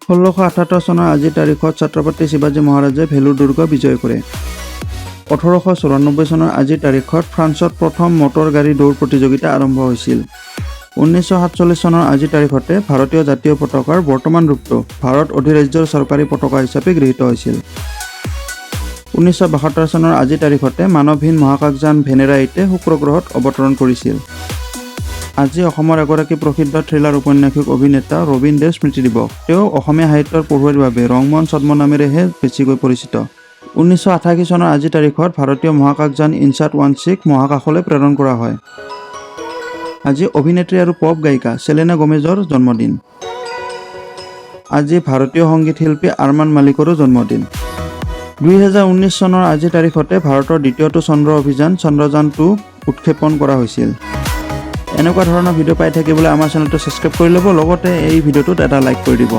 1678 চনৰ আজিৰ তাৰিখত ছত্ৰপতি শিৱাজী মহাৰাজে ভেলোৰ দুৰ্গ বিজয় কৰে। 1894 চনৰ আজিৰ তাৰিখত ফ্ৰান্সত প্ৰথম মটৰ গাড়ী দৌৰ প্ৰতিযোগিতা আৰম্ভ হৈছিল। 1947 চনৰ আজিৰ তাৰিখতে ভাৰতীয় জাতীয় পতাকাৰ বৰ্তমান ৰূপটো ভাৰত অধিৰাজ্যৰ চৰকাৰী পতাকা হিচাপে গৃহীত হৈছিল। 1972 চনৰ আজিৰ তাৰিখতে মানৱহীন মহাকাশযান ভেনেৰাইটে শুক্ৰ গ্ৰহত অৱতৰণ কৰিছিল। আজি অসমৰ এগৰাকী প্ৰসিদ্ধ থ্ৰিলাৰ উপন্যাসিক অভিনেতা ৰবীন দেৱ স্মৃতি দিৱস। তেওঁ অসমীয়া সাহিত্যৰ পঢ়ুৱৈৰ বাবে ৰংমন ছদ্ম নামেৰেহে বেছিকৈ পৰিচিত। 1988 চনৰ আজিৰ তাৰিখত ভাৰতীয় মহাকাশযান INSAT-16 মহাকাশলৈ প্ৰেৰণ কৰা হয়। আজি অভিনেত্ৰী আৰু পপ গায়িকা চেলেনা গোমেজৰ জন্মদিন। আজি ভাৰতীয় সংগীত শিল্পী আৰমান মালিকৰো জন্মদিন। 2019 চনৰ আজিৰ তাৰিখতে ভাৰতৰ দ্বিতীয়টো চন্দ্ৰ অভিযান চন্দ্ৰযান-2 উৎক্ষেপণ কৰা হৈছিল। এনেকুৱা ধৰণৰ ভিডিঅ' পাই থাকিবলৈ আমাৰ চেনেলটো ছাবস্ক্ৰাইব কৰি ল'ব, লগতে এই ভিডিঅ'টোত এটা লাইক কৰি দিব।